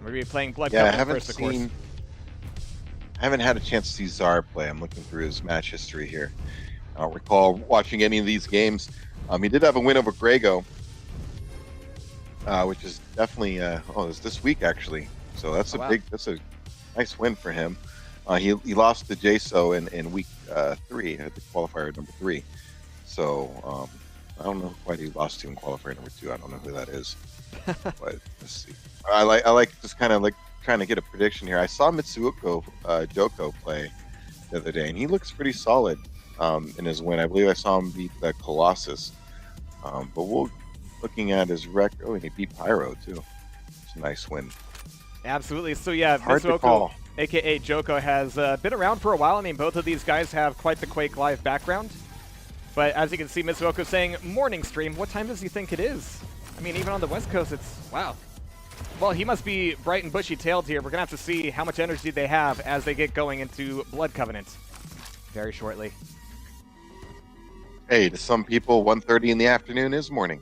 We're going to be playing Blood Yeah, Covenant first, of course. I haven't had a chance to see Czar play. I'm looking through his match history here. I don't recall watching any of these games. He did have a win over Grego, which is definitely it was this week actually. So that's that's a nice win for him. He lost to jok0 in week 3 at the qualifier number 3. So I don't know quite who he lost to in qualifier number 2. I don't know who that is. But let's see. I like just kind of like trying to get a prediction here. I saw Mitsuoko jok0 play the other day, and he looks pretty solid in his win. I believe I saw him beat the Colossus. But looking at his record, and he beat Pyro too. It's a nice win. Absolutely. So yeah, hard to Mitsuoko, call. aka jok0, has been around for a while. I mean, both of these guys have quite the Quake Live background. But as you can see, Mitsuoko saying, morning stream, what time does he think it is? I mean, even on the West Coast, it's, wow. Well, he must be bright and bushy-tailed here. We're going to have to see how much energy they have as they get going into Blood Covenant very shortly. Hey, to some people, 1:30 in the afternoon is morning.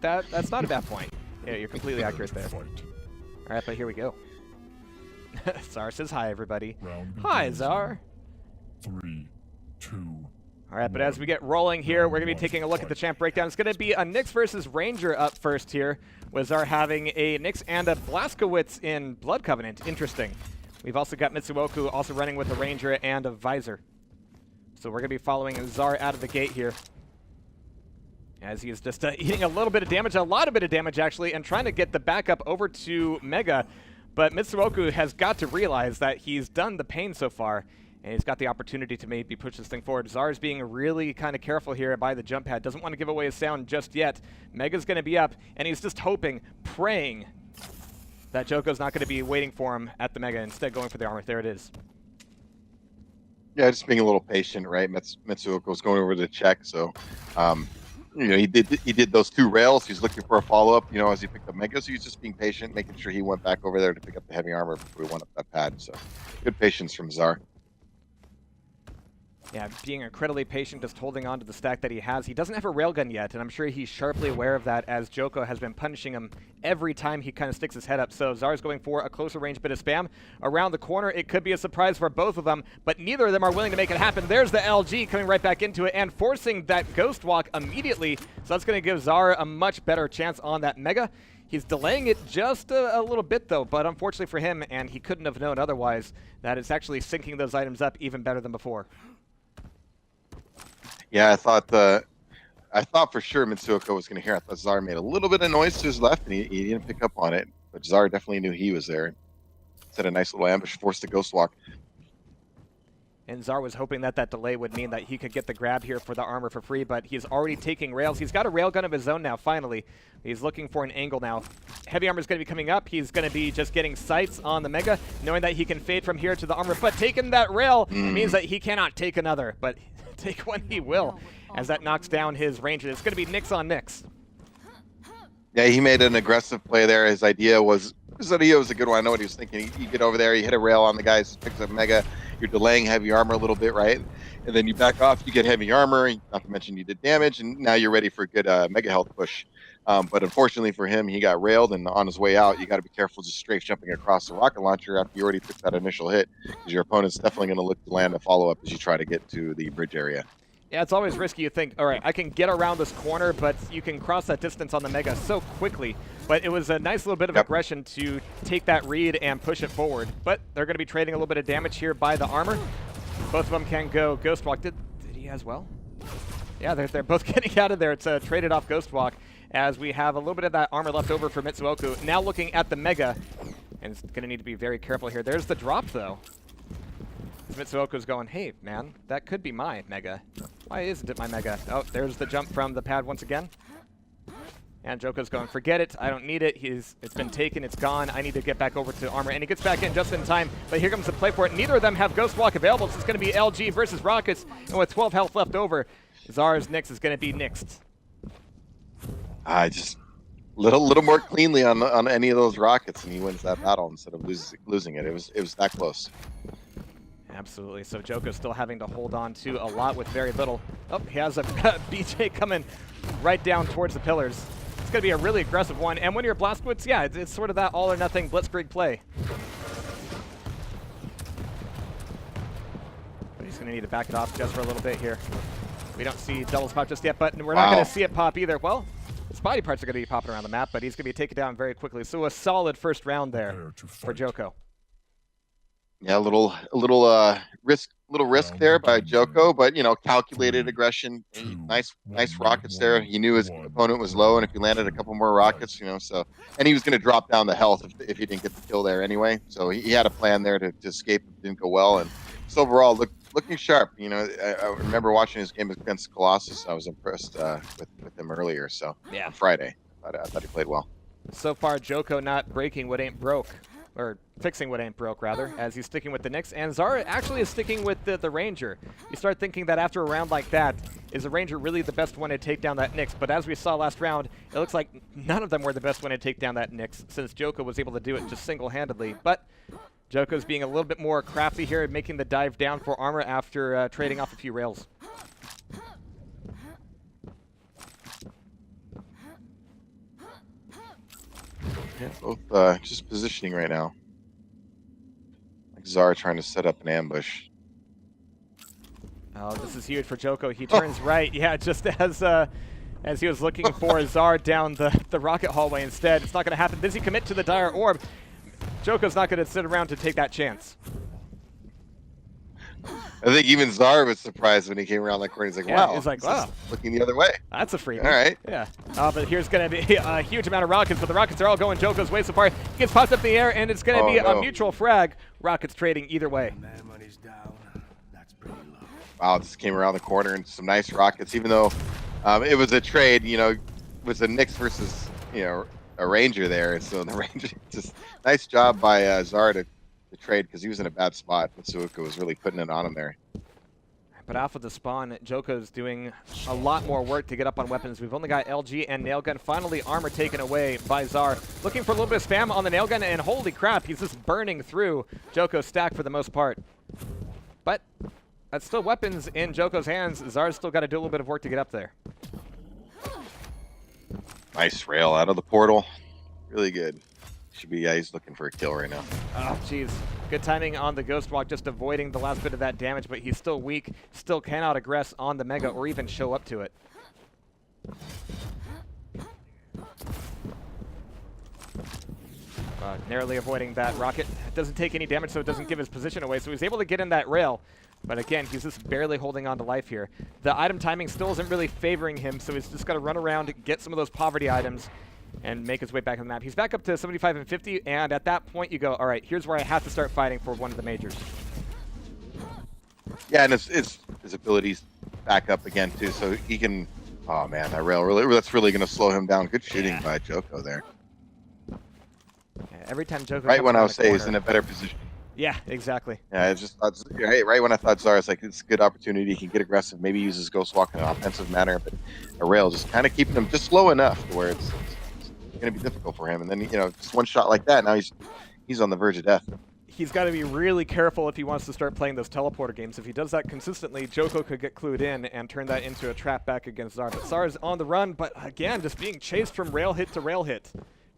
That's not a bad point. Yeah, you're completely accurate there. All right, but here we go. Zar says hi, everybody. Hi, Zar. 3, 2. All right, but as we get rolling here, we're going to be taking a look at the champ breakdown. It's going to be a Nyx versus Ranger up first here, with Zar having a Nyx and a Blazkowicz in Blood Covenant. Interesting. We've also got Mitsuoko also running with a Ranger and a Visor. So we're going to be following Zar out of the gate here, as he is just eating a little bit of damage, a lot of bit of damage actually, and trying to get the backup over to Mega. But Mitsuoko has got to realize that he's done the pain so far, and he's got the opportunity to maybe push this thing forward. Zar's being really kind of careful here by the jump pad. Doesn't want to give away his sound just yet. Mega's going to be up, and he's just hoping, praying, that jok0's not going to be waiting for him at the Mega, instead going for the armor. There it is. Yeah, just being a little patient, right? Mitsuoko's going over to check, so you know, he did those 2 rails. He's looking for a follow-up, you know, as he picked up Mega, so he's just being patient, making sure he went back over there to pick up the heavy armor before he went up that pad. So good patience from Zar. Yeah, being incredibly patient, just holding on to the stack that he has. He doesn't have a railgun yet, and I'm sure he's sharply aware of that, as jok0 has been punishing him every time he kind of sticks his head up. So Zar's going for a closer range bit of spam. Around the corner, it could be a surprise for both of them, but neither of them are willing to make it happen. There's the LG coming right back into it and forcing that ghost walk immediately. So that's going to give Zar a much better chance on that Mega. He's delaying it just a little bit, though, but unfortunately for him, and he couldn't have known otherwise, that it's actually syncing those items up even better than before. Yeah, I thought for sure Mitsuoko was going to hear. I thought Zar made a little bit of noise to his left, and he didn't pick up on it. But Zar definitely knew he was there. Set a nice little ambush, forced the ghost walk. And Zar was hoping that that delay would mean that he could get the grab here for the armor for free, but he's already taking rails. He's got a railgun of his own now, finally. He's looking for an angle now. Heavy armor is going to be coming up. He's going to be just getting sights on the Mega, knowing that he can fade from here to the armor. But taking that rail means that he cannot take another. But take one he will, as that knocks down his Ranger. It's going to be Nyx on Nyx. Yeah, he made an aggressive play there. His idea was a good one. I know what he was thinking. You get over there, you hit a rail on the guy, picks up Mega. You're delaying heavy armor a little bit, right? And then you back off, you get heavy armor, not to mention you did damage, and now you're ready for a good Mega health push. But unfortunately for him, he got railed, and on his way out, you got to be careful just strafe jumping across the rocket launcher after you already took that initial hit, because your opponent's definitely going to look to land a follow-up as you try to get to the bridge area. Yeah, it's always risky. You think, all right, I can get around this corner, but you can cross that distance on the Mega so quickly. But it was a nice little bit of aggression to take that read and push it forward. But they're going to be trading a little bit of damage here by the armor. Both of them can go Ghost Walk. Did he as well? Yeah, they're both getting out of there. It's a traded off Ghost Walk, as we have a little bit of that armor left over for Mitsuoko. Now looking at the Mega, and it's going to need to be very careful here. There's the drop, though. Mitsuoko's going, hey, man, that could be my Mega. Why isn't it my Mega? Oh, there's the jump from the pad once again. And jok0's going, forget it. I don't need it. It's been taken. It's gone. I need to get back over to armor. And he gets back in just in time. But here comes the play for it. Neither of them have Ghost Walk available. So it's going to be LG versus Rockets. And with 12 health left over, Zar's Nyx is going to be Nyxed. Just little more cleanly on any of those rockets, and he wins that battle instead of losing it. It was that close. Absolutely. So jok0 still having to hold on to a lot with very little. Oh, he has a BJ coming right down towards the pillars. It's going to be a really aggressive one. And when you're Blazkowicz, yeah, it's sort of that all or nothing blitzkrieg play. But he's going to need to back it off just for a little bit here. We don't see doubles pop just yet, but we're not going to see it pop either. Well, his body parts are going to be popping around the map, but he's going to be taken down very quickly. So a solid first round there for jok0. Yeah, a little risk there by jok0, but you know, calculated aggression. Nice rockets there. He knew his opponent was low, and if he landed a couple more rockets, you know, so and he was going to drop down the health if he didn't get the kill there anyway. So he had a plan there to escape. It didn't go well, and just overall looking sharp. You know, I remember watching his game against Colossus. I was impressed with him earlier. So yeah, on Friday, I thought he played well. So far, jok0 not breaking what ain't broke. Or fixing what ain't broke, rather, as he's sticking with the Nyx. And Zara actually is sticking with the Ranger. You start thinking that after a round like that, is the Ranger really the best one to take down that Nyx? But as we saw last round, it looks like none of them were the best one to take down that Nyx, since jok0 was able to do it just single-handedly. But jok0's being a little bit more crafty here and making the dive down for armor after trading off a few rails. Yeah, both just positioning right now. Like Zara trying to set up an ambush. Oh, this is huge for jok0. He turns right. Yeah, just as he was looking for Zara down the rocket hallway instead. It's not going to happen. Does he commit to the dire orb? jok0's not going to sit around to take that chance. I think even Zara was surprised when he came around that corner. He's like, yeah, wow. He's like, wow. Looking the other way. That's a freebie. All right. Yeah. But here's going to be a huge amount of rockets, but the rockets are all going jok0's way so far. He gets popped up in the air, and it's going to be a mutual frag. Rockets trading either way. Wow, this came around the corner and some nice rockets, even though it was a trade, you know, it was a Nyx versus, you know, a Ranger there. So the Ranger, just nice job by Zara to trade because he was in a bad spot. But jok0 was really putting it on him there. But off of the spawn, jok0's doing a lot more work to get up on weapons. We've only got LG and Nailgun. Finally, armor taken away by Zara. Looking for a little bit of spam on the Nailgun, and holy crap, he's just burning through jok0's stack for the most part. But that's still weapons in jok0's hands. Zara's still got to do a little bit of work to get up there. Nice rail out of the portal. Really good. Should be, yeah, he's looking for a kill right now. Oh, jeez. Good timing on the Ghost Walk, just avoiding the last bit of that damage, but he's still weak, still cannot aggress on the Mega or even show up to it. Narrowly avoiding that rocket. It doesn't take any damage, so it doesn't give his position away, so he's able to get in that rail. But again, he's just barely holding on to life here. The item timing still isn't really favoring him, so he's just got to run around, get some of those poverty items, and make his way back on the map. He's back up to 75 and 50, and at that point you go, all right, here's where I have to start fighting for one of the majors. Yeah, and his abilities back up again, too, so he can... Oh, man, that rail, that's really going to slow him down. Good shooting by jok0 there. Yeah, every time jok0... Right when I was saying he's in a better position. Yeah, exactly. Yeah, it's just right when I thought Zara's like, it's a good opportunity. He can get aggressive, maybe use his Ghost Walk in an offensive manner, but a rail just kind of keeping him just slow enough to where it's going to be difficult for him. And then, you know, just one shot like that, now he's on the verge of death. He's got to be really careful if he wants to start playing those teleporter games. If he does that consistently, jok0 could get clued in and turn that into a trap back against Zara. But Zara's on the run, but again, just being chased from rail hit to rail hit.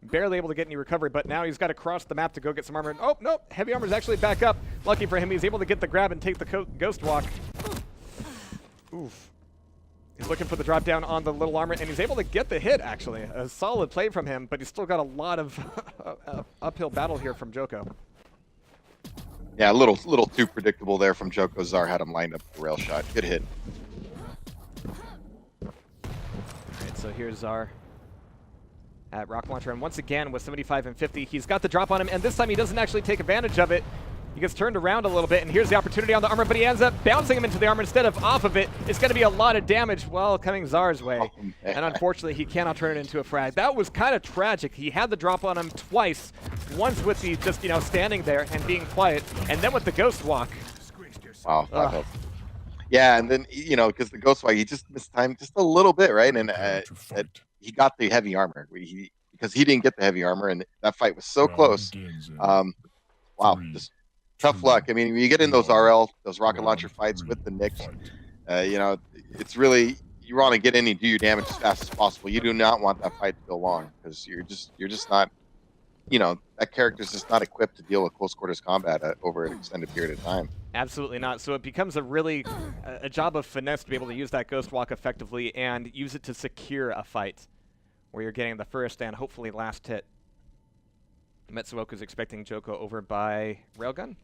Barely able to get any recovery, but now he's got to cross the map to go get some armor. Oh, nope. Heavy armor's actually back up. Lucky for him, he's able to get the grab and take the Ghost Walk. Oof. He's looking for the drop down on the little armor, and he's able to get the hit, actually. A solid play from him, but he's still got a lot of uphill battle here from jok0. Yeah, a little too predictable there from jok0. Zara had him lined up for the rail shot. Good hit. All right, so here's Zara at rocket launcher, and once again with 75 and 50, he's got the drop on him, and this time he doesn't actually take advantage of it. He gets turned around a little bit, and here's the opportunity on the armor, but he ends up bouncing him into the armor instead of off of it. It's going to be a lot of damage while coming Zara's way, and unfortunately he cannot turn it into a frag. That was kind of tragic. He had the drop on him twice, once with the just, you know, standing there and being quiet, and then with the Ghost Walk. Wow. Yeah, and then, you know, because the Ghost Walk, he just missed time just a little bit, right? And he got the heavy armor because he didn't get the heavy armor, and that fight was so close. Wow, just tough luck. I mean, when you get in those RL, those rocket launcher fights with the Nyx, you know, it's really, you want to get in and do your damage as fast as possible. You do not want that fight to go long because you're just not, you know, that character's just not equipped to deal with close quarters combat over an extended period of time. Absolutely not. So it becomes a really a job of finesse to be able to use that Ghost Walk effectively and use it to secure a fight where you're getting the first and hopefully last hit. Metsuoka's expecting jok0 over by Railgun.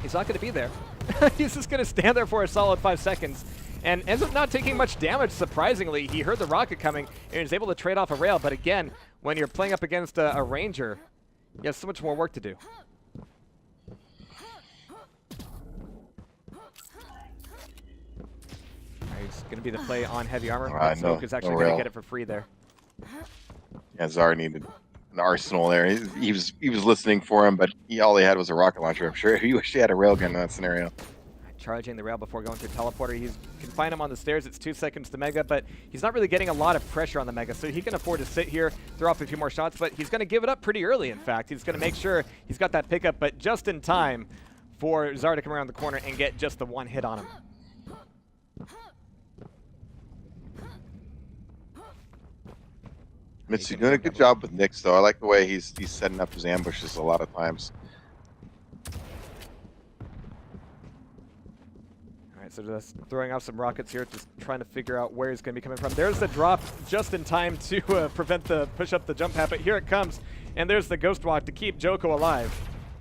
He's not going to be there. He's just going to stand there for a solid 5 seconds and ends up not taking much damage, surprisingly. He heard the rocket coming and is able to trade off a rail, but again, when you're playing up against a ranger, you have so much more work to do. He's going to be the play on heavy armor. Metsuoka's actually going to get it for free there. Yeah, Zar needed an arsenal there. He was listening for him, but all he had was a rocket launcher. I'm sure he wish he had a railgun in that scenario. Charging the rail before going through teleporter. He can find him on the stairs. It's 2 seconds to Mega, but he's not really getting a lot of pressure on the Mega, so he can afford to sit here, throw off a few more shots, but he's going to give it up pretty early, in fact. He's going to make sure he's got that pickup, but just in time for Zar to come around the corner and get just the one hit on him. Mitsu doing a good job with Nyx, though. I like the way he's setting up his ambushes a lot of times. All right, so just throwing out some rockets here, just trying to figure out where he's going to be coming from. There's the drop just in time to prevent the push up the jump pad, but here it comes, and there's the Ghost Walk to keep jok0 alive.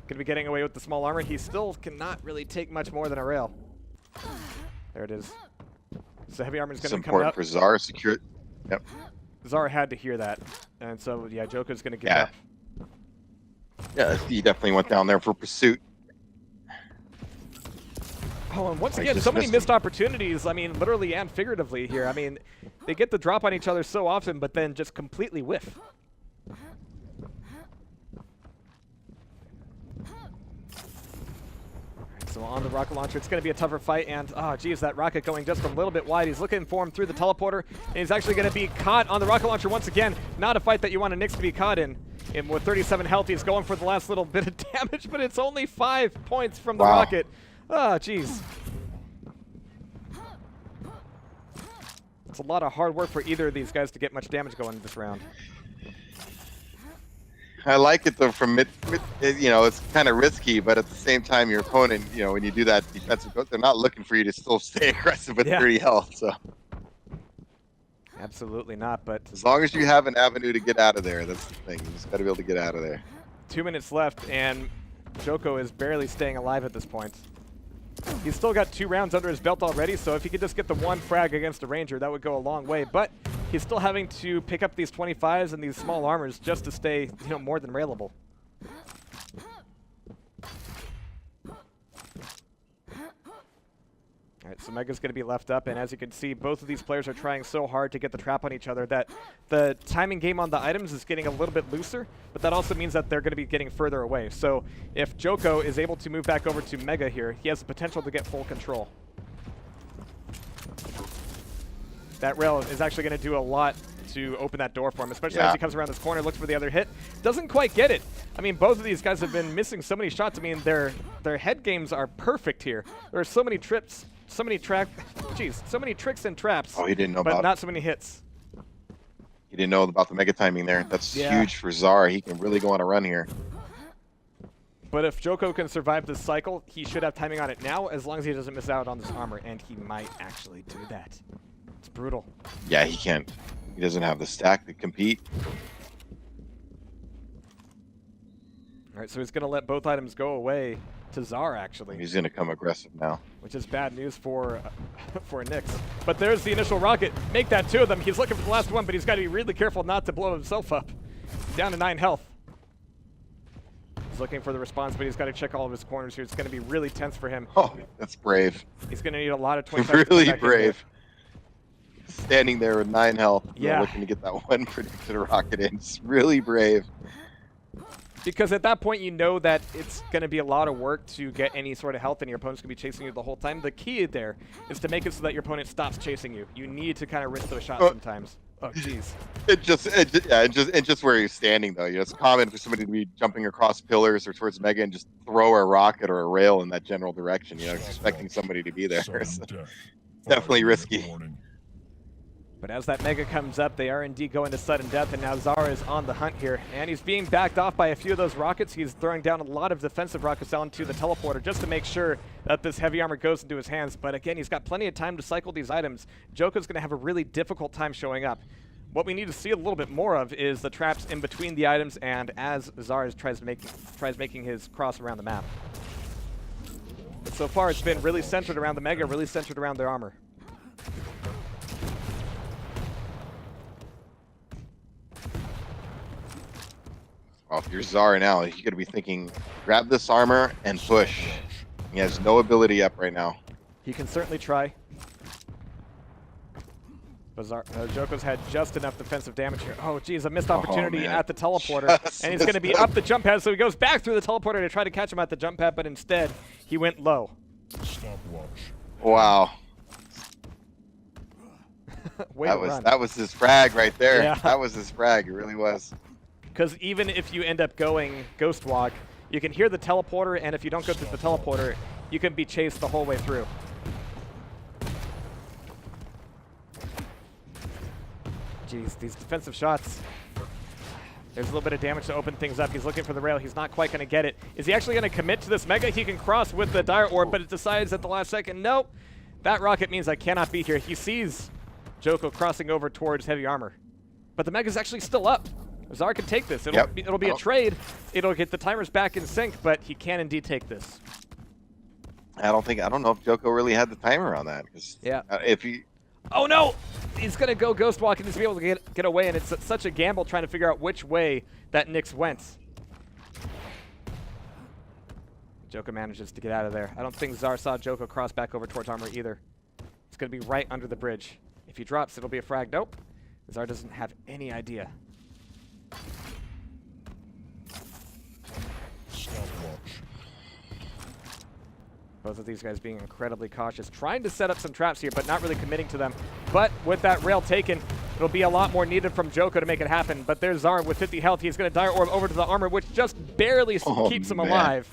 Going to be getting away with the small armor. He still cannot really take much more than a rail. There it is. So heavy armor is going to come up. It's important for Zar secure. Yep. Zar had to hear that, and so yeah, jok0's going to give up. Yeah, he definitely went down there for pursuit. Oh, and once again, so many missed opportunities. I mean, literally and figuratively here. I mean, they get the drop on each other so often, but then just completely whiff. So on the rocket launcher, it's going to be a tougher fight, and oh geez, that rocket going just a little bit wide. He's looking for him through the teleporter, and he's actually going to be caught on the rocket launcher once again. Not a fight that you want a Nyx to be caught in. And with 37 health, he's going for the last little bit of damage, but it's only 5 points from the rocket. Oh geez. It's a lot of hard work for either of these guys to get much damage going in this round. I like it though. You know, it's kind of risky, but at the same time, your opponent, you know, when you do that defensive, they're not looking for you to still stay aggressive with 30 health. So absolutely not. But as long as you have an avenue to get out of there, that's the thing. You just got to be able to get out of there. 2 minutes left, and jok0 is barely staying alive at this point. He's still got 2 rounds under his belt already, so if he could just get the 1 frag against a ranger, that would go a long way. But he's still having to pick up these 25s and these small armors just to stay, you know, more than railable. All right, so Mega's going to be left up, and as you can see, both of these players are trying so hard to get the trap on each other that the timing game on the items is getting a little bit looser, but that also means that they're going to be getting further away. So if jok0 is able to move back over to Mega here, he has the potential to get full control. That rail is actually going to do a lot to open that door for him, especially as he comes around this corner, looks for the other hit. Doesn't quite get it. I mean, both of these guys have been missing so many shots. I mean, their head games are perfect here. There are so many trips. So many so many tricks and traps. Oh, he didn't know but not so many hits. He didn't know about the mega timing there. That's huge for Zar. He can really go on a run here. But if jok0 can survive this cycle, he should have timing on it now, as long as he doesn't miss out on this armor, and he might actually do that. It's brutal. Yeah, he can't. He doesn't have the stack to compete. All right, so he's going to let both items go away to Zar, actually. He's going to come aggressive now. Which is bad news for Nyx. But there's the initial rocket. Make that 2 of them. He's looking for the last one, but he's got to be really careful not to blow himself up. Down to 9 health. He's looking for the response, but he's got to check all of his corners here. It's going to be really tense for him. Oh, that's brave. He's going to need a lot of 25. Really brave. Standing there with 9 health, looking to get that 1 predicted rocket in. It's really brave. Because at that point, you know that it's going to be a lot of work to get any sort of health, and your opponent's going to be chasing you the whole time. The key there is to make it so that your opponent stops chasing you. You need to kind of risk those shots sometimes. Oh, jeez. It just where you're standing, though. You know, it's common for somebody to be jumping across pillars or towards Mega and just throw a rocket or a rail in that general direction, you know, expecting somebody to be there. So definitely risky. But as that Mega comes up, they are indeed going to sudden death, and now Zara is on the hunt here. And he's being backed off by a few of those rockets. He's throwing down a lot of defensive rockets onto the teleporter just to make sure that this heavy armor goes into his hands. But again, he's got plenty of time to cycle these items. jok0's going to have a really difficult time showing up. What we need to see a little bit more of is the traps in between the items and as Zara tries making his cross around the map. But so far, it's been really centered around the Mega, really centered around their armor. Well, if you're Zara now, you're going to be thinking, grab this armor and push. He has no ability up right now. He can certainly try. But jok0's had just enough defensive damage here. Oh, geez, a missed opportunity at the teleporter. And he's going to be up the jump pad, so he goes back through the teleporter to try to catch him at the jump pad, but instead, he went low. Stopwatch. Wow. That that was his frag right there. Yeah. That was his frag. It really was. Because even if you end up going Ghost Walk, you can hear the teleporter, and if you don't go through the teleporter, you can be chased the whole way through. Jeez, these defensive shots. There's a little bit of damage to open things up. He's looking for the rail. He's not quite going to get it. Is he actually going to commit to this Mega? He can cross with the Dire Orb, but it decides at the last second, nope. That rocket means I cannot be here. He sees jok0 crossing over towards heavy armor. But the Mega's actually still up. Zara can take this. It'll be a trade. It'll get the timers back in sync, but he can indeed take this. I don't know if jok0 really had the timer on that. Yeah. If he... Oh no! He's gonna go Ghost Walk and he's gonna be able to get away, and it's such a gamble trying to figure out which way that Nyx went. jok0 manages to get out of there. I don't think Zara saw jok0 cross back over towards armor either. It's gonna be right under the bridge. If he drops, it'll be a frag. Nope. Zara doesn't have any idea. Stopwatch. Both of these guys being incredibly cautious, trying to set up some traps here, but not really committing to them. But with that rail taken, it'll be a lot more needed from jok0 to make it happen. But there's Zara with 50 health. He's going to Dire Orb over to the armor, which just barely keeps him alive.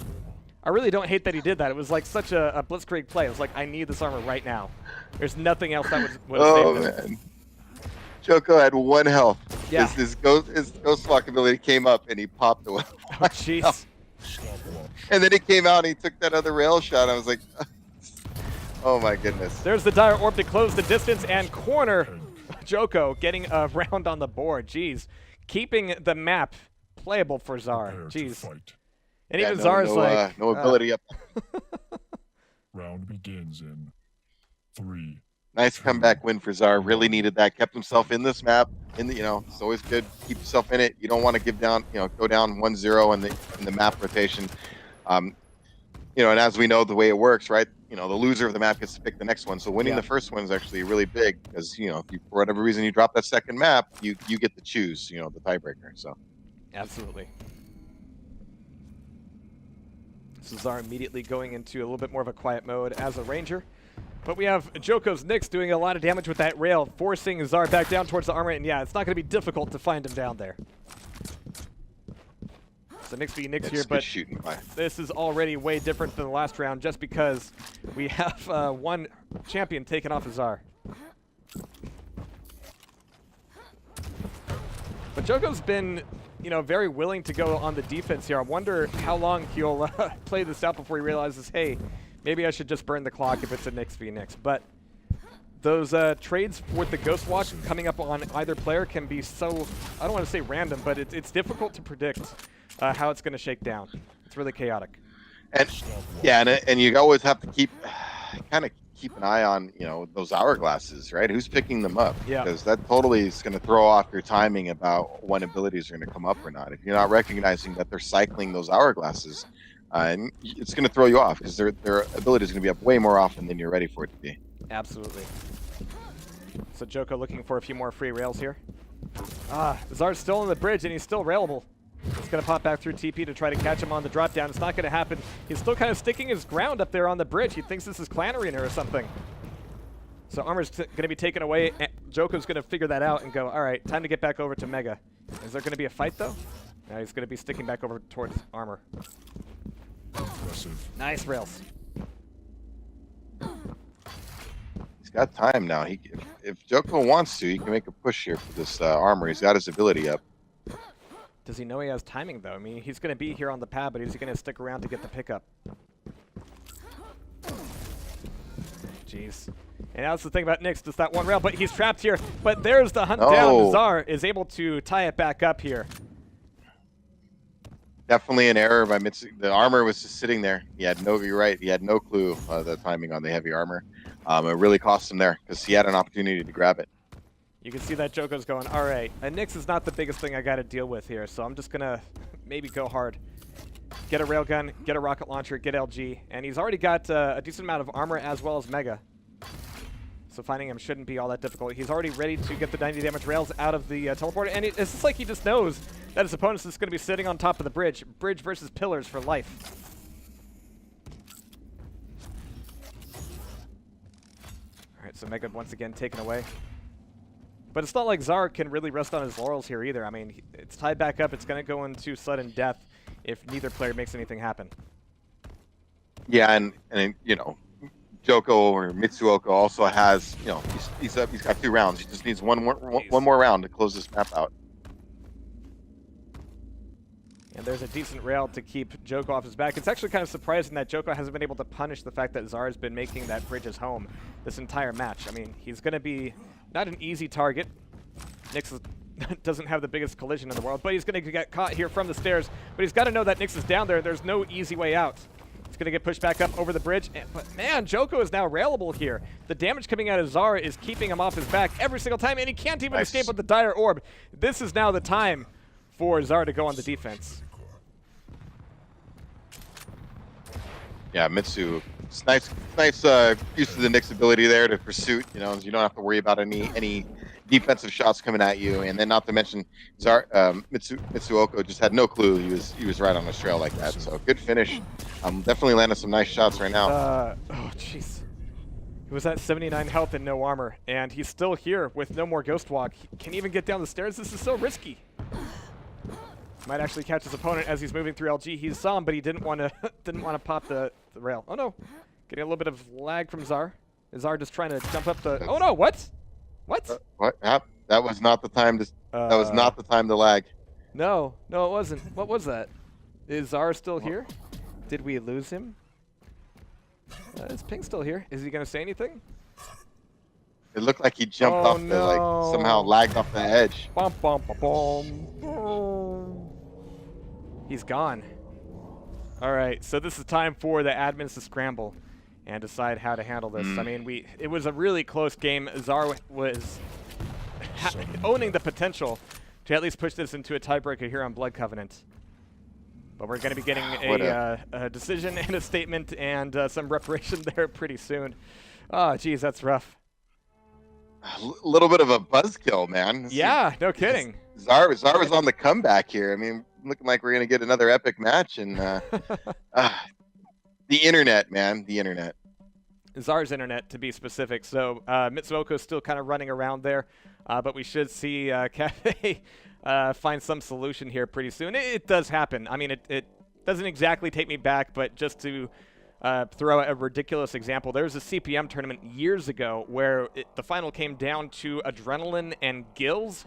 I really don't hate that he did that. It was like such a blitzkrieg play. It was like, I need this armor right now. There's nothing else that would have saved him. Man. jok0 had 1 health. Yeah. His Ghost Walk ability came up and he popped away. Oh, jeez. And then he came out and he took that other rail shot. I was like, oh my goodness. There's the Dire Orb to close the distance and corner jok0 getting a round on the board. Jeez. Keeping the map playable for Zara. Jeez. And even Zara's like... no ability up. Round begins in 3. Nice comeback win for Zara. Really needed that. Kept himself in this map. It's always good. Keep yourself in it. You don't want to give down, go down 1-0 in the map rotation. And as we know the way it works, right? The loser of the map gets to pick the next one. So winning the first one is actually really big because, if you, for whatever reason you drop that second map, you get to choose, the tiebreaker. So absolutely. So Zara immediately going into a little bit more of a quiet mode as a Ranger. But we have jok0's Nyx doing a lot of damage with that rail, forcing Zara back down towards the armor, and yeah, it's not going to be difficult to find him down there. So Nyx v Nyx here, but this is already way different than the last round just because we have one champion taken off of Zara. But jok0's been, very willing to go on the defense here. I wonder how long he'll play this out before he realizes, hey, maybe I should just burn the clock if it's a Nyx v Nyx. But those trades with the Ghost Walk coming up on either player can be so, I don't want to say random, but it's difficult to predict how it's going to shake down. It's really chaotic. And yeah, and you always have to keep an eye on those hourglasses, right? Who's picking them up? Yeah. Because that totally is going to throw off your timing about when abilities are going to come up or not. If you're not recognizing that they're cycling those hourglasses, and it's going to throw you off because their ability is going to be up way more often than you're ready for it to be. Absolutely. So jok0 looking for a few more free rails here. Zara's still on the bridge and he's still railable. He's going to pop back through TP to try to catch him on the drop down. It's not going to happen. He's still kind of sticking his ground up there on the bridge. He thinks this is Clan Arena or something. So armor's going to be taken away. jok0's going to figure that out and go, all right, time to get back over to Mega. Is there going to be a fight though? No, he's going to be sticking back over towards armor. Impressive. Nice rails. He's got time now. If jok0 wants to, he can make a push here for this armor. He's got his ability up. Does he know he has timing, though? I mean, he's going to be here on the pad, but is he going to stick around to get the pickup? Jeez. And that's the thing about Nyx, just that one rail, but he's trapped here. But there's the hunt down. Zar is able to tie it back up here. Definitely an error by Mitsu. The armor was just sitting there. You're right. He had no clue the timing on the heavy armor. It really cost him there because he had an opportunity to grab it. You can see that jok0's going, all right, Nyx is not the biggest thing I got to deal with here, so I'm just going to maybe go hard. Get a railgun, get a rocket launcher, get LG, and he's already got a decent amount of armor as well as Mega. So finding him shouldn't be all that difficult. He's already ready to get the 90 damage rails out of the teleporter, and it's just like he just knows that his opponent's just going to be sitting on top of the bridge. Bridge versus pillars for life. All right, so Mega once again taken away. But it's not like Zar can really rest on his laurels here either. I mean, it's tied back up. It's going to go into sudden death if neither player makes anything happen. Yeah, and you know, jok0 or Mitsuoka also has, you know, he's got 2 rounds. He just needs one more round to close this map out. And there's a decent rail to keep jok0 off his back. It's actually kind of surprising that jok0 hasn't been able to punish the fact that Zar has been making that bridge his home this entire match. I mean, he's going to be not an easy target. Nyx doesn't have the biggest collision in the world, but he's going to get caught here from the stairs. But he's got to know that Nyx is down there. There's no easy way out. He's going to get pushed back up over the bridge. But man, jok0 is now railable here. The damage coming out of Zar is keeping him off his back every single time, and he can't even escape with the dire orb. This is now the time for Zar to go on the defense. Yeah, Mitsu, it's nice use of the Nyx ability there to pursuit. You know, you don't have to worry about any defensive shots coming at you, and then not to mention Mitsuoka just had no clue he was right on his trail like that. So good finish. Definitely landing some nice shots right now. Oh jeez, he was at 79 health and no armor, and he's still here with no more ghost walk. He can't even get down the stairs. This is so risky. Might actually catch his opponent as he's moving through LG. He saw him, but he didn't want to pop the rail. Oh no, getting a little bit of lag from Zar. Is Zar just trying to jump up the? Oh no, what? What? What? That was not the time to. That was not the time to lag. No, it wasn't. What was that? Is Zar still here? Did we lose him? Is Pink still here? Is he gonna say anything? It looked like he jumped off the, like, somehow lagged off the edge. Bum, bum, bum, bum. He's gone. All right, so this is time for the admins to scramble and decide how to handle this. I mean, it was a really close game. Zar was owning the potential to at least push this into a tiebreaker here on Blood Covenant. But we're going to be getting a decision and a statement and some reparation there pretty soon. Oh, geez, that's rough. A little bit of a buzzkill, man. Yeah, no kidding. Zar was on the comeback here. I mean, looking like we're going to get another epic match. And the internet, man, the internet. Zar's internet, to be specific. So Mitsuoka's still kind of running around there. But we should see Cafe find some solution here pretty soon. It does happen. I mean, it doesn't exactly take me back, but just to throw a ridiculous example, there was a CPM tournament years ago where the final came down to Adrenaline and Gills.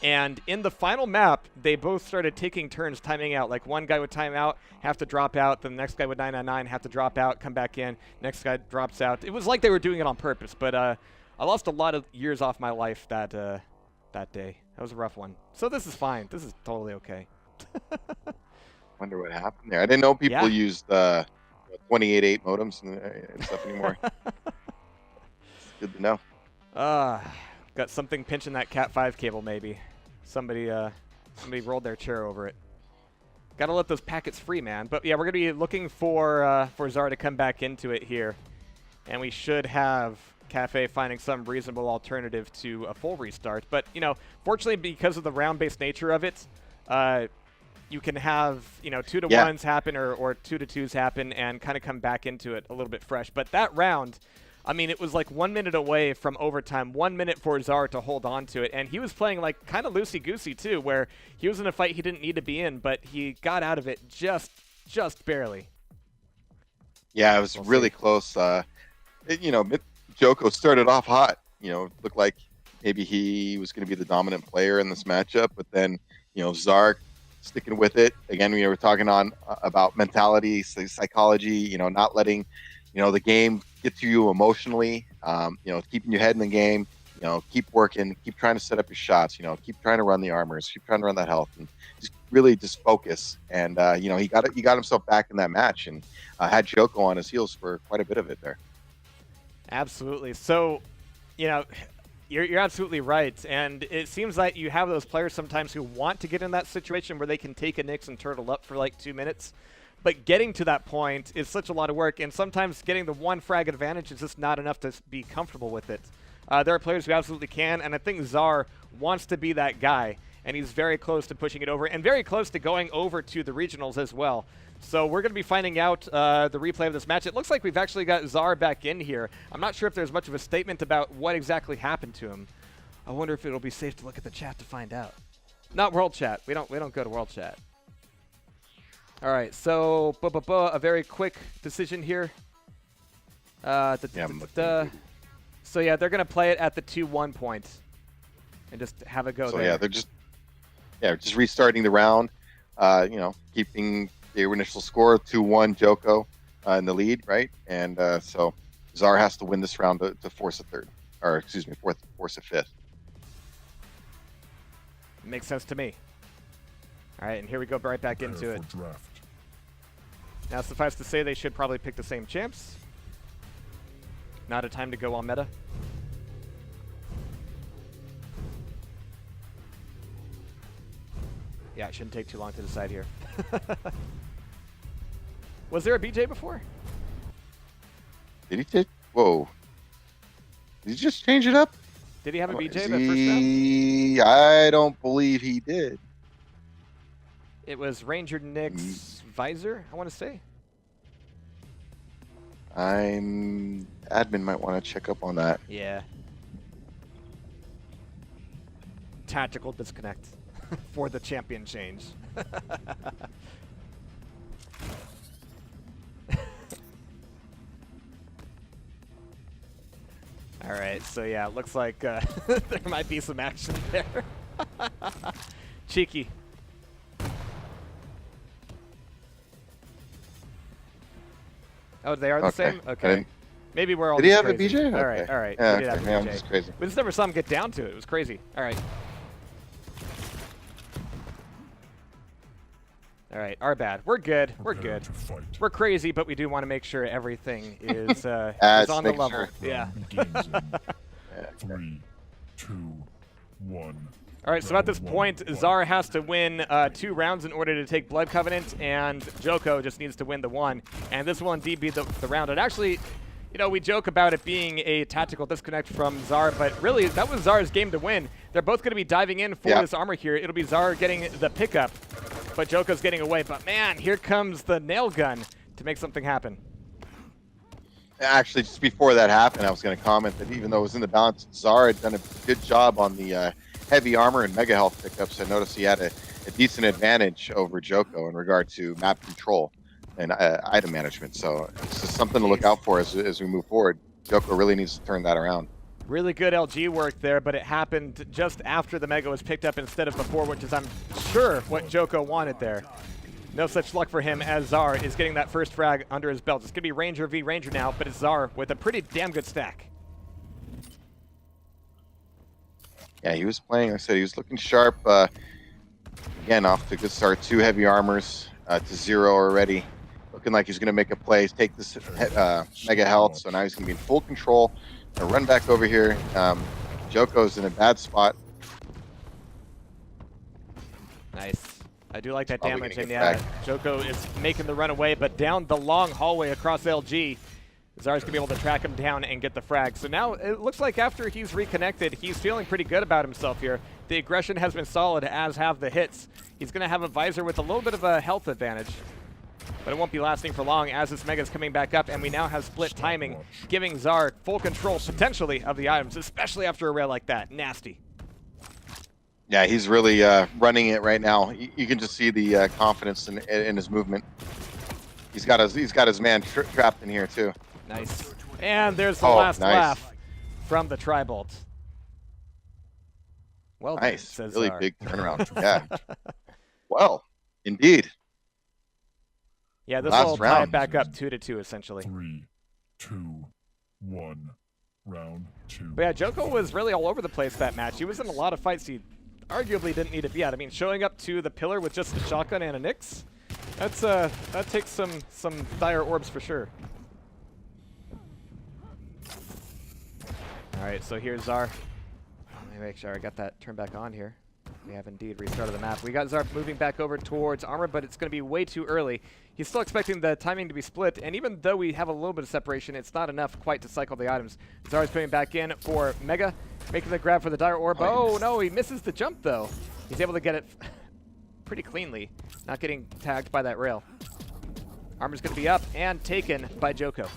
And in the final map, they both started taking turns timing out. Like one guy would time out, have to drop out. Then the next guy would 999, have to drop out, come back in. Next guy drops out. It was like they were doing it on purpose. But I lost a lot of years off my life that day. That was a rough one. So this is fine. This is totally okay. Wonder what happened there. I didn't know people used 28.8 modems and stuff anymore. It's good to know. Got something pinching that Cat 5 cable maybe. Somebody rolled their chair over it. Gotta let those packets free, man. But yeah, we're gonna be looking for Zara to come back into it here. And we should have Cafe finding some reasonable alternative to a full restart. But, you know, fortunately because of the round-based nature of it, you can have, you know, 2-to-1s happen or 2-to-2s happen and kind of come back into it a little bit fresh. But that round, I mean, it was like 1 minute away from overtime, 1 minute for Zara to hold on to it. And he was playing like kind of loosey-goosey too, where he was in a fight he didn't need to be in, but he got out of it just barely. Yeah, it was really close. You know, jok0 started off hot. You know, it looked like maybe he was going to be the dominant player in this matchup, but then, you know, Czar sticking with it. Again, we were talking about mentality, psychology, you know, not letting, you know, the game get to you emotionally, you know, keeping your head in the game, you know, keep working, keep trying to set up your shots, you know, keep trying to run the armors, keep trying to run that health, and just focus. And, you know, he got himself back in that match and had jok0 on his heels for quite a bit of it there. Absolutely. So, you know, you're absolutely right. And it seems like you have those players sometimes who want to get in that situation where they can take a Nyx and turtle up for like 2 minutes. But getting to that point is such a lot of work. And sometimes getting the one frag advantage is just not enough to be comfortable with it. There are players who absolutely can. And I think Czar wants to be that guy. And he's very close to pushing it over and very close to going over to the regionals as well. So we're going to be finding out the replay of this match. It looks like we've actually got Czar back in here. I'm not sure if there's much of a statement about what exactly happened to him. I wonder if it'll be safe to look at the chat to find out. Not world chat. We don't go to world chat. All right. So a very quick decision here. So yeah, they're going to play it at the 2-1 point and just have it go there. So yeah, they're just restarting the round. You know, keeping the initial score 2-1 jok0 in the lead, right? And so Czar has to win this round to force a third, or excuse me, force a fifth. Makes sense to me. All right, and here we go right back into it. Draft. Now, suffice to say, they should probably pick the same champs. Not a time to go on meta. Yeah, it shouldn't take too long to decide here. Was there a BJ before? Did he take? Whoa! Did he just change it up? Did he have a BJ the first round? I don't believe he did. It was Ranger Nyx Visor, I want to say. Admin might want to check up on that. Yeah. Tactical disconnect for the champion change. All right, so yeah, it looks like there might be some action there. Cheeky. Oh, they are the same? Okay. Maybe we're all Did he have crazy. a BJ? All right, all right. Yeah, We did have a I'm BJ. just crazy. We just never saw him get down to it. It was crazy. All right. All right, our bad. We're good. We're good. We're crazy, but we do want to make sure everything is on the level. Sure. Yeah. Begins in 3, 2, 1. All right, so at this point, Czar has to win 2 rounds in order to take Blood Covenant, and jok0 just needs to win the 1. And this will indeed be the round. And actually, you know, we joke about it being a tactical disconnect from Czar, but really, that was Czar's game to win. They're both going to be diving in for this armor here. It'll be Czar getting the pickup, but jok0's getting away. But man, here comes the nail gun to make something happen. Actually, just before that happened, I was going to comment that even though it was in the balance, Czar had done a good job on the heavy armor and mega health pickups. I noticed he had a decent advantage over jok0 in regard to map control and item management. So it's just something to look out for as we move forward. jok0 really needs to turn that around. Really good LG work there, but it happened just after the mega was picked up instead of before, which is, I'm sure, what jok0 wanted there. No such luck for him as Czar is getting that first frag under his belt. It's going to be Ranger v Ranger now, but it's Czar with a pretty damn good stack. Yeah, he was playing, like I said, he was looking sharp. Again, off to a good start. 2 heavy armors to 0 already. Looking like he's going to make a play, take this mega health, so now he's going to be in full control. Gonna run back over here. jok0's in a bad spot. Nice. I do like that Probably damage, gonna and get yeah, jok0 is making the run away, but down the long hallway across LG, Czar's gonna be able to track him down and get the frag. So now it looks like after he's reconnected, he's feeling pretty good about himself here. The aggression has been solid, as have the hits. He's gonna have a visor with a little bit of a health advantage, but it won't be lasting for long as this mega's coming back up, and we now have split timing, giving Czar full control potentially of the items, especially after a rail like that. Nasty. Yeah, he's really running it right now. You can just see the confidence in his movement. He's got his man trapped in here too. Nice. And there's the Oh, last nice. laugh from the Tri-Bolt. Well done, Nice. says Really Czar. big turnaround. Yeah. Well, indeed. Yeah, this Last will tie it round. back up 2-2 essentially. 3, 2, 1. Round 2. But yeah, jok0 was really all over the place that match. He was in a lot of fights he arguably didn't need to be at. I mean, showing up to the pillar with just a shotgun and a Nyx, that takes some dire orbs for sure. All right, so here's Czar. Let me make sure I got that turned back on here. We have indeed restarted the map. We got Czar moving back over towards armor, but it's going to be way too early. He's still expecting the timing to be split, and even though we have a little bit of separation, it's not enough quite to cycle the items. Czar's putting back in for Mega, making the grab for the dire orb. Oh no, he misses the jump though. He's able to get it pretty cleanly, not getting tagged by that rail. Armor's going to be up and taken by jok0.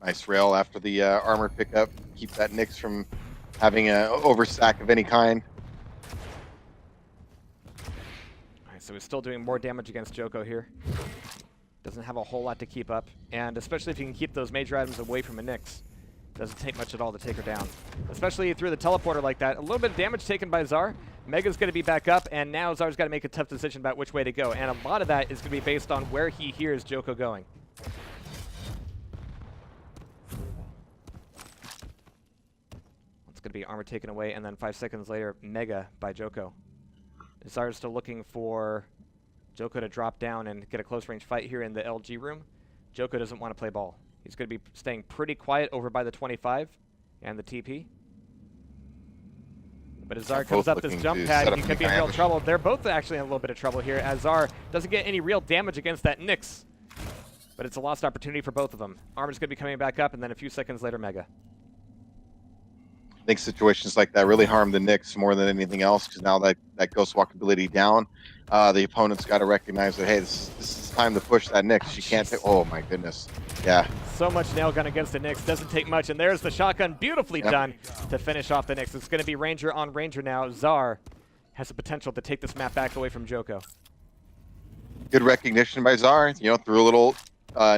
Nice rail after the armor pickup. Keep that Nyx from having an overstack of any kind. Alright, so he's still doing more damage against jok0 here. Doesn't have a whole lot to keep up, and especially if you can keep those major items away from a Nyx. Doesn't take much at all to take her down. Especially through the teleporter like that. A little bit of damage taken by Czar. Mega's going to be back up, and now Czar's got to make a tough decision about which way to go. And a lot of that is going to be based on where he hears jok0 going. It's going to be armor taken away, and then 5 seconds later, Mega by jok0. Czar's still looking for jok0 to drop down and get a close range fight here in the LG room. jok0 doesn't want to play ball. He's going to be staying pretty quiet over by the 25 and the TP. But as Czar comes up this jump pad, he could be in real trouble. They're both actually in a little bit of trouble here, as Czar doesn't get any real damage against that Nyx. But it's a lost opportunity for both of them. Armor's going to be coming back up, and then a few seconds later, Mega. I think situations like that really harm the Nyx more than anything else, because now that ghost walk ability down, the opponent's got to recognize that, hey, this is time to push that Nyx. She can't take. Oh my goodness, yeah. So much nail gun against the Nyx, doesn't take much, and there's the shotgun, beautifully done to finish off the Nyx. It's going to be Ranger on Ranger now. Czar has the potential to take this map back away from jok0. Good recognition by Czar. You know, threw a little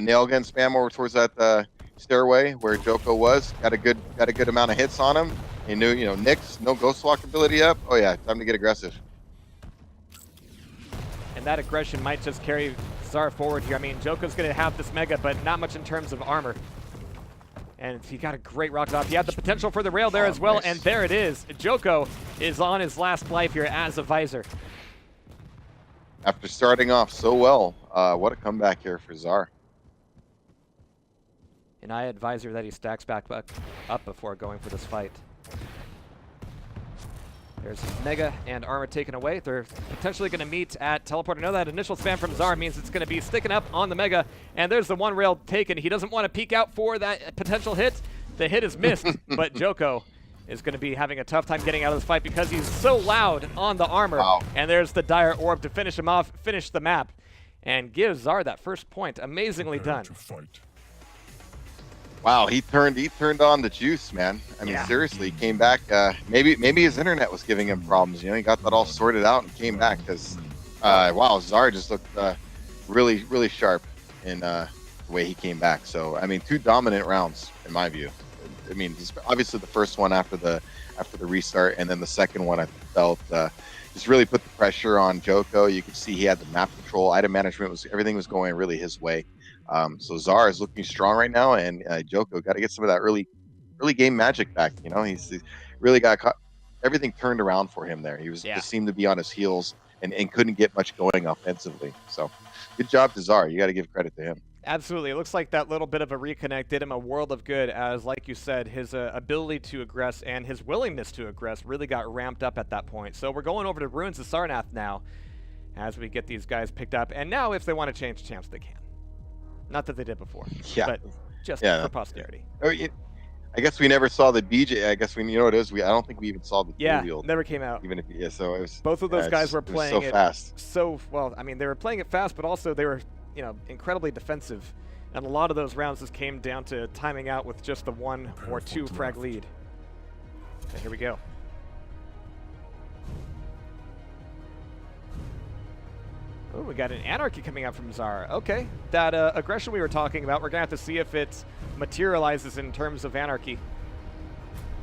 nail gun spam over towards that stairway where jok0 was. Got a good amount of hits on him. He knew, you know, Nyx, no ghost walk ability up. Oh yeah, time to get aggressive. And that aggression might just carry Czar forward here. I mean, jok0's going to have this Mega, but not much in terms of armor. And he got a great rocket off. He had the potential for the rail there as well, and there it is. jok0 is on his last life here as a Visor. After starting off so well, what a comeback here for Czar. And I advisor that he stacks back up before going for this fight. There's Mega and armor taken away. They're potentially going to meet at teleport. I know that initial spam from Czar means it's going to be sticking up on the Mega. And there's the one rail taken. He doesn't want to peek out for that potential hit. The hit is missed, but jok0 is going to be having a tough time getting out of this fight because he's so loud on the armor. Wow. And there's the dire orb to finish him off, finish the map, and give Czar that first point. Amazingly done. Wow, he turned on the juice, man. I mean, seriously, he came back. Maybe his internet was giving him problems. You know, he got that all sorted out and came back because, wow, Czar just looked really, really sharp in the way he came back. So, I mean, 2 dominant rounds in my view. I mean, obviously the first one after the restart, and then the second one I felt just really put the pressure on jok0. You could see he had the map control, item management, everything was going really his way. So Czar is looking strong right now, and jok0 got to get some of that early game magic back. You know, he's really got everything turned around for him there. He was just seemed to be on his heels and couldn't get much going offensively. So good job to Czar. You got to give credit to him. Absolutely. It looks like that little bit of a reconnect did him a world of good, as, like you said, his ability to aggress and his willingness to aggress really got ramped up at that point. So we're going over to Ruins of Sarnath now as we get these guys picked up. And now if they want to change champs, they can. Not that they did before, but just for posterity. I guess we never saw the BJ. I guess you know what it is. I don't think we even saw the reveal. Never came out. Even if so it was. Both of those guys were playing so fast. So well, I mean, they were playing it fast, but also they were, you know, incredibly defensive, and a lot of those rounds just came down to timing out with just the 1 or 2 frag lead. So here we go. Oh, we got an Anarchy coming out from Zar. Okay, that aggression we were talking about, we're going to have to see if it materializes in terms of Anarchy.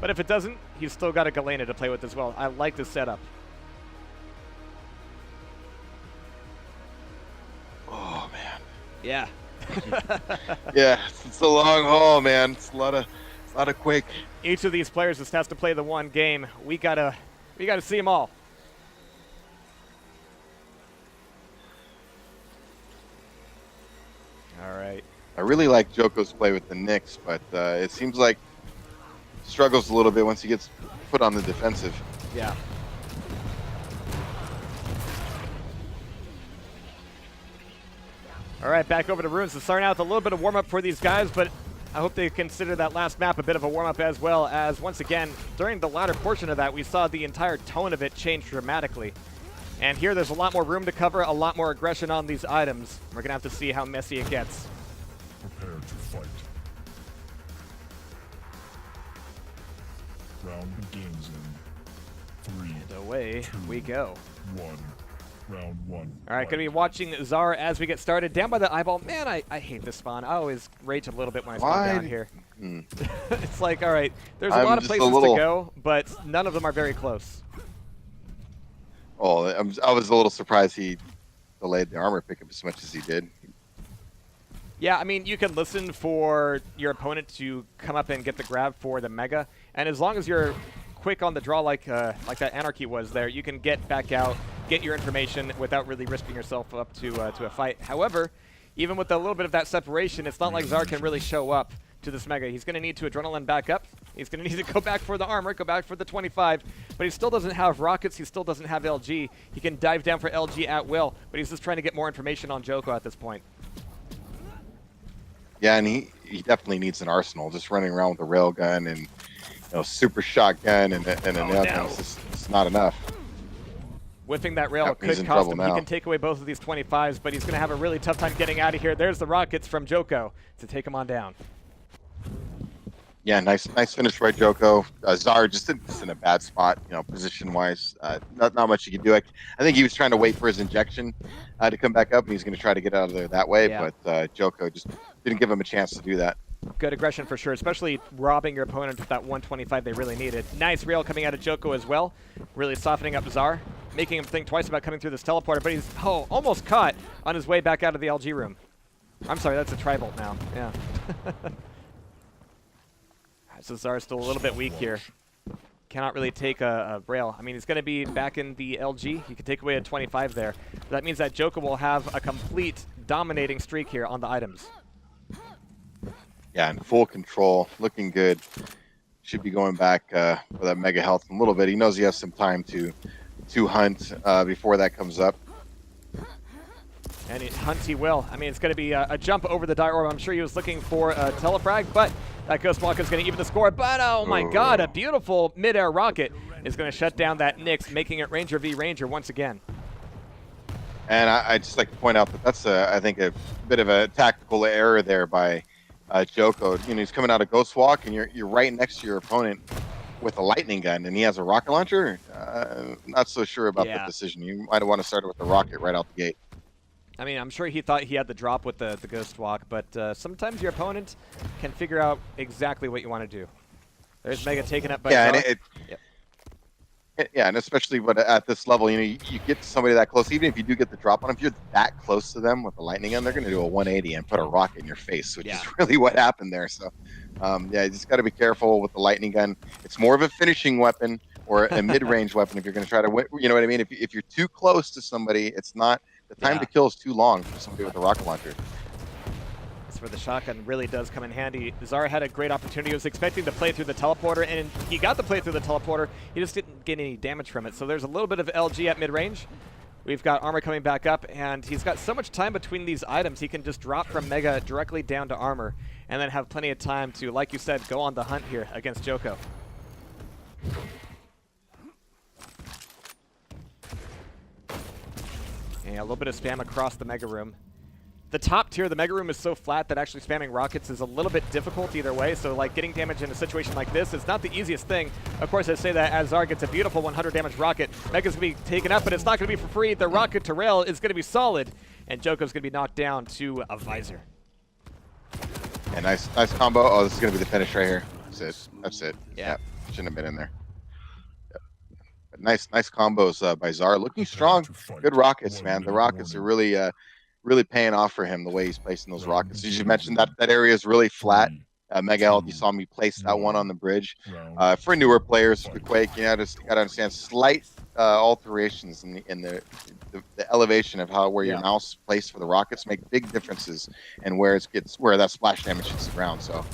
But if it doesn't, he's still got a Galena to play with as well. I like this setup. Oh, man. Yeah. Yeah, it's a long haul, man. It's a lot of Quake. Each of these players just has to play the one game. We gotta see them all. All right. I really like jok0's play with the Knicks, but it seems like struggles a little bit once he gets put on the defensive. Yeah. All right, back over to Runes. So starting out with a little bit of warm-up for these guys, but I hope they consider that last map a bit of a warm-up as well, as once again, during the latter portion of that, we saw the entire tone of it change dramatically. And here there's a lot more room to cover, a lot more aggression on these items. We're going to have to see how messy it gets. Prepare to fight. Round begins in 3. And away we go. 1. Round 1. All right, going to be watching Zara as we get started. Down by the eyeball. Man, I hate this spawn. I always rage a little bit when I spawn down here. It's like, all right, there's a lot of places to go, but none of them are very close. Oh, I was a little surprised he delayed the armor pickup as much as he did. Yeah, I mean, you can listen for your opponent to come up and get the grab for the Mega, and as long as you're quick on the draw like that Anarchy was there, you can get back out, get your information without really risking yourself up to a fight. However, even with a little bit of that separation, it's not like Zar can really show up to this Mega. He's going to need to adrenaline back up. He's going to need to go back for the armor, go back for the 25, but he still doesn't have rockets. He still doesn't have LG. He can dive down for LG at will, but he's just trying to get more information on jok0 at this point. Yeah, and he definitely needs an arsenal. Just running around with a railgun and super shotgun and a nail gun. It's not enough. Whipping that rail could cost him. He can take away both of these 25s, but he's going to have a really tough time getting out of here. There's the rockets from jok0 to take him on down. Yeah, nice finish by jok0. Zar just in a bad spot, position-wise. Not much he could do. I think he was trying to wait for his injection to come back up, and he's going to try to get out of there that way. Yeah. But jok0 just didn't give him a chance to do that. Good aggression for sure, especially robbing your opponent with that 125 they really needed. Nice rail coming out of jok0 as well, really softening up Zar, making him think twice about coming through this teleporter, but he's almost caught on his way back out of the LG room. I'm sorry, that's a tri-bolt now. Yeah. So Zar's still a little bit weak here. Cannot really take a rail. I mean, he's going to be back in the LG. He can take away a 25 there. That means that jok0 will have a complete dominating streak here on the items. Yeah, in full control, looking good. Should be going back for that mega health in a little bit. He knows he has some time to hunt before that comes up. And it hunts he will. I mean, it's going to be a jump over the die orb. I'm sure he was looking for a telefrag, but that Ghost Walker is going to even the score. But oh my god, a beautiful mid-air rocket is going to shut down that Nyx, making it Ranger v Ranger once again. And I'd just like to point out that that's, I think, a bit of a tactical error there by jok0. He's coming out of Ghost Walk, and you're right next to your opponent with a lightning gun, and he has a rocket launcher. Not so sure about that decision. You might want to start with the rocket right out the gate. I mean, I'm sure he thought he had the drop with the Ghost Walk, but sometimes your opponent can figure out exactly what you want to do. There's Mega taken up by and especially at this level, you get somebody that close, even if you do get the drop on them, if you're that close to them with the lightning gun, they're going to do a 180 and put a rocket in your face, which is really what happened there. So, you just got to be careful with the lightning gun. It's more of a finishing weapon or a mid-range weapon if you're going to try to win. You know what I mean? If you're too close to somebody, it's not. The time to kill is too long for somebody with a rocket launcher. That's where the shotgun really does come in handy. Zara had a great opportunity. He was expecting to play through the teleporter, and he got to play through the teleporter. He just didn't get any damage from it. So there's a little bit of LG at mid-range. We've got armor coming back up, and he's got so much time between these items. He can just drop from Mega directly down to armor, and then have plenty of time to, like you said, go on the hunt here against jok0. Yeah, a little bit of spam across the Mega Room. the top tier, the Mega Room, is so flat that actually spamming rockets is a little bit difficult either way. So like getting damage in a situation like this is not the easiest thing. Of course, I say that as Zar gets a beautiful 100 damage rocket. Mega's going to be taken up, but it's not going to be for free. The rocket to rail is going to be solid, and jok0's going to be knocked down to a visor. Yeah, nice combo. Oh, this is going to be the finish right here. That's it. That's it. Yeah. Shouldn't have been in there. Yep. But nice combos by Zar. Looking strong. Good rockets, man. The rockets are really paying off for him, the way he's placing those rockets. As you mentioned, that area is really flat. Mega Health, you saw me place that one on the bridge. For newer players for Quake, you know, just gotta understand slight alterations in the elevation of where your mouse placed for the rockets make big differences, and where that splash damage hits the ground. So,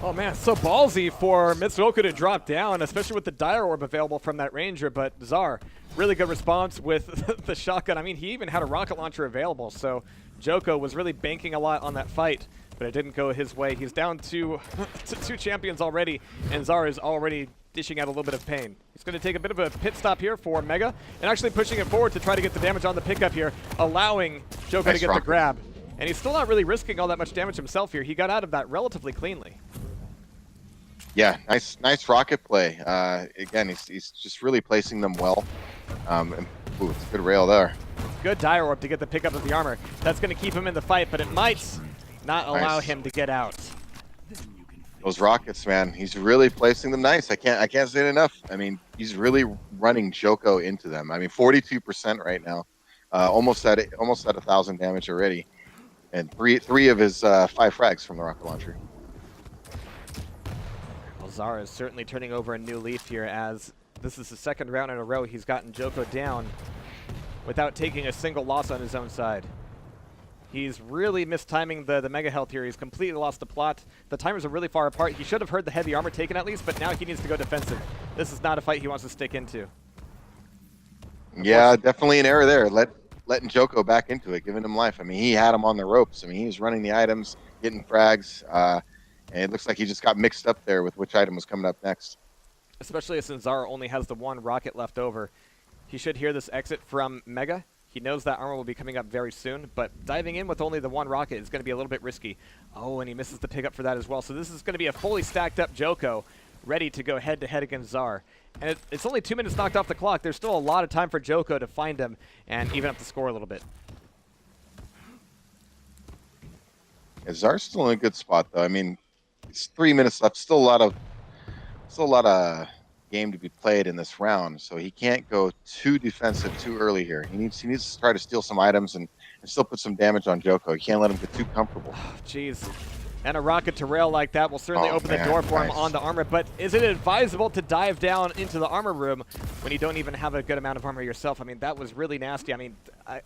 oh man, so ballsy for jok0 to drop down, especially with the Dire Orb available from that Ranger. But Zar, really good response with the shotgun. I mean, he even had a rocket launcher available, so jok0 was really banking a lot on that fight, but it didn't go his way. He's down to two champions already, and Zar is already dishing out a little bit of pain. He's going to take a bit of a pit stop here for Mega, and actually pushing it forward to try to get the damage on the pickup here, allowing jok0 to get the grab. And he's still not really risking all that much damage himself here. He got out of that relatively cleanly. Yeah, nice rocket play. Again, he's just really placing them well. And, ooh, it's a good rail there. Good Dire Orb to get the pickup of the armor. That's going to keep him in the fight, but it might not allow him to get out. Those rockets, man, he's really placing them nice. I can't say it enough. I mean, he's really running jok0 into them. I mean, 42% right now, almost at 1,000 damage already, and three of his 5 frags from the rocket launcher. Well, Zara is certainly turning over a new leaf here, as this is the second round in a row he's gotten jok0 down without taking a single loss on his own side. He's really mistiming the Mega Health here. He's completely lost the plot. The timers are really far apart. He should have heard the heavy armor taken at least, but now he needs to go defensive. This is not a fight he wants to stick into. Yeah, definitely an error there. Letting jok0 back into it, giving him life. I mean, he had him on the ropes. I mean, he was running the items, getting frags, and it looks like he just got mixed up there with which item was coming up next. Especially since Zara only has the one rocket left over. He should hear this exit from Mega. He knows that armor will be coming up very soon, but diving in with only the one rocket is going to be a little bit risky. Oh, and he misses the pickup for that as well. So this is going to be a fully stacked up jok0, ready to go head-to-head against Zar. And it's only 2 minutes knocked off the clock. There's still a lot of time for jok0 to find him and even up the score a little bit. Yeah, Zar's still in a good spot, though. I mean, it's 3 minutes left. Still a lot of game to be played in this round, so he can't go too defensive too early here. He needs to try to steal some items and still put some damage on jok0. He can't let him get too comfortable. Oh, jeez. And a rocket to rail like that will certainly open the door for him on the armor, but is it advisable to dive down into the armor room when you don't even have a good amount of armor yourself? I mean, that was really nasty. I mean,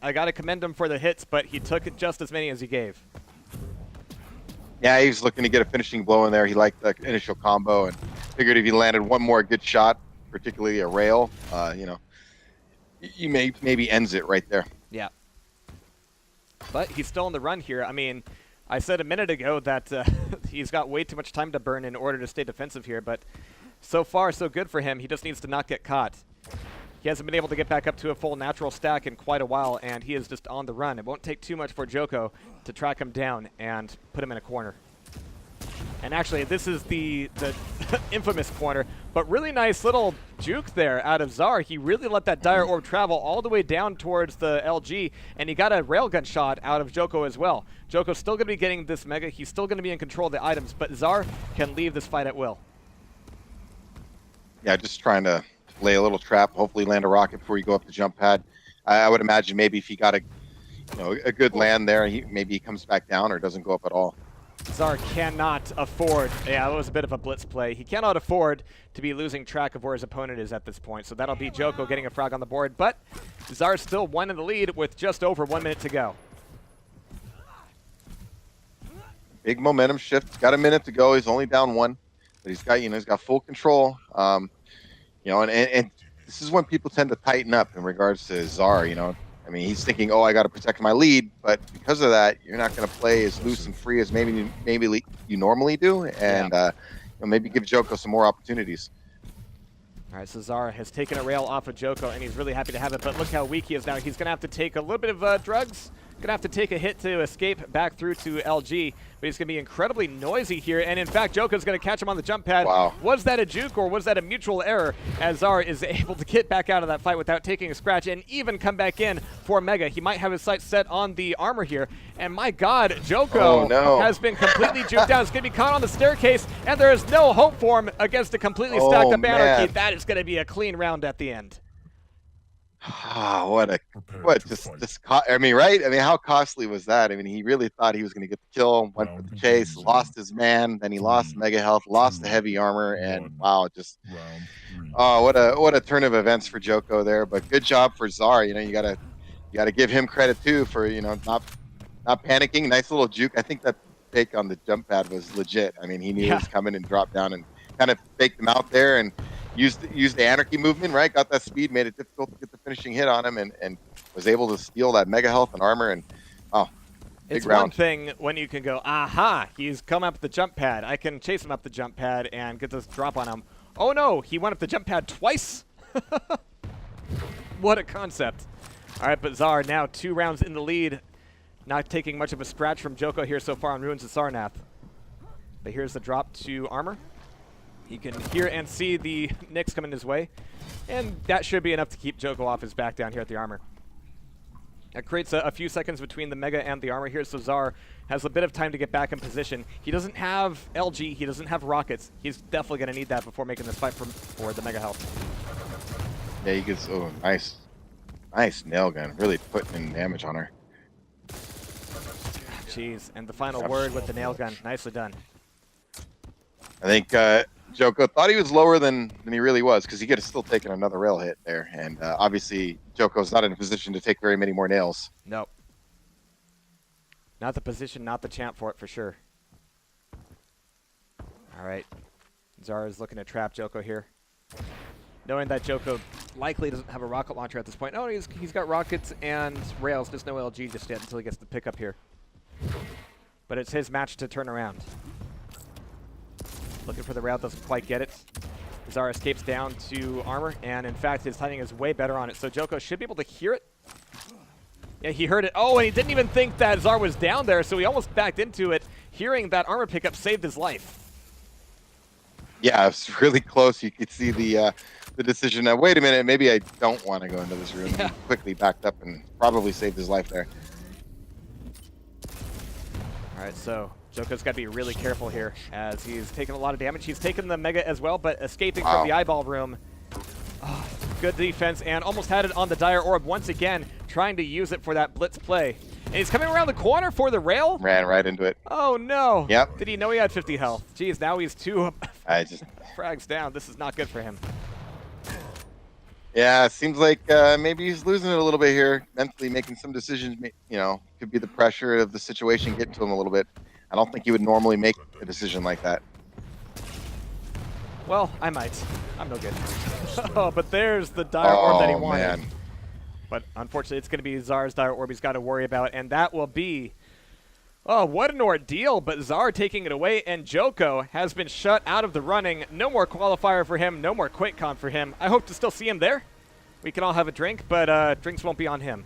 I got to commend him for the hits, but he took just as many as he gave. Yeah, he was looking to get a finishing blow in there. He liked the initial combo and figured if he landed one more good shot, particularly a rail, you know, you maybe ends it right there. Yeah. But he's still on the run here. I mean, I said a minute ago that he's got way too much time to burn in order to stay defensive here, but so far so good for him. He just needs to not get caught. He hasn't been able to get back up to a full natural stack in quite a while, and he is just on the run. It won't take too much for jok0 to track him down and put him in a corner. And actually, this is the infamous corner, but really nice little juke there out of Zar. He really let that Dire Orb travel all the way down towards the LG, and he got a railgun shot out of jok0 as well. jok0's still going to be getting this Mega. He's still going to be in control of the items, but Zar can leave this fight at will. Yeah, just trying to lay a little trap, hopefully land a rocket before you go up the jump pad. I would imagine maybe if he got a good land there, maybe he comes back down or doesn't go up at all. Zar cannot afford, yeah, that was a bit of a blitz play. He cannot afford to be losing track of where his opponent is at this point. So that'll be jok0 getting a frag on the board, but Zar's still one in the lead with just over 1 minute to go. Big momentum shift. Got a minute to go. He's only down 1, but he's got full control. You know, and this is when people tend to tighten up in regards to Zar. You know, I mean, he's thinking, oh, I got to protect my lead, but because of that, you're not going to play as loose and free as maybe you normally do, and you know, maybe give jok0 some more opportunities. All right, so Zar has taken a rail off of jok0, and he's really happy to have it, but look how weak he is now. He's going to have to take a little bit of drugs, Gonna have to take a hit to escape back through to LG, but he's gonna be incredibly noisy here. And in fact, jok0's gonna catch him on the jump pad. Wow. Was that a juke or was that a mutual error? As Zar is able to get back out of that fight without taking a scratch and even come back in for Mega. He might have his sights set on the armor here. And my God, jok0 has been completely juked out. He's gonna be caught on the staircase, and there is no hope for him against a completely stacked up Anarchy. That is gonna be a clean round at the end. Oh, I mean, right? I mean, how costly was that? I mean, he really thought he was going to get the kill, went for the chase, lost his man, then he lost mega health, lost the heavy armor, and wow, just what a turn of events for jok0 there. But good job for Zar. You know, you gotta give him credit too for, you know, not panicking. Nice little juke. I think that take on the jump pad was legit. I mean, he knew he was coming and dropped down and kind of faked him out there and used the anarchy movement, right? Got that speed, made it difficult to get the finishing hit on him, and was able to steal that mega health and armor. And it's one thing when you can go, aha, he's come up the jump pad. I can chase him up the jump pad and get this drop on him. Oh no, he went up the jump pad twice. What a concept. All right, but Zar now 2 rounds in the lead, not taking much of a scratch from jok0 here so far on Ruins of Sarnath. But here's the drop to armor. He can hear and see the nicks coming his way, and that should be enough to keep jok0 off his back down here at the armor. That creates a few seconds between the mega and the armor here, so Zar has a bit of time to get back in position. He doesn't have LG, he doesn't have rockets. He's definitely going to need that before making this fight for the mega health. Yeah, he gets nice nail gun, really putting in damage on her. Jeez, and the final word with the nail gun. Nicely done. I think jok0 thought he was lower than he really was, because he could have still taken another rail hit there. And obviously, jok0's not in a position to take very many more nails. Nope. Not the position, not the champ for it, for sure. All right. Zar is looking to trap jok0 here. Knowing that jok0 likely doesn't have a rocket launcher at this point. Oh, he's got rockets and rails, just no LG just yet until he gets the pickup here. But it's his match to turn around. Looking for the rail, doesn't quite get it. Zar escapes down to armor, and in fact, his timing is way better on it, so jok0 should be able to hear it. Yeah, he heard it. Oh, and he didn't even think that Zar was down there, so he almost backed into it. Hearing that armor pickup saved his life. Yeah, it was really close. You could see the decision. Now, wait a minute, maybe I don't want to go into this room. Yeah. He quickly backed up and probably saved his life there. All right, so jok0's got to be really careful here as he's taking a lot of damage. He's taken the mega as well, but escaping from the eyeball room. Oh, good defense, and almost had it on the dire orb once again, trying to use it for that blitz play. And he's coming around the corner for the rail. Ran right into it. Oh no. Yep. Did he know he had 50 health? Jeez, now he's 2 frags down. This is not good for him. Yeah, it seems like maybe he's losing it a little bit here, mentally making some decisions. You know, could be the pressure of the situation getting to him a little bit. I don't think he would normally make a decision like that. Well, I might. I'm no good. Oh, but there's the dire orb that he wanted. Man. But unfortunately, it's going to be Zar's dire orb he's got to worry about, and that will be... Oh, what an ordeal, but Zar taking it away, and jok0 has been shut out of the running. No more qualifier for him, no more QuakeCon for him. I hope to still see him there. We can all have a drink, but drinks won't be on him.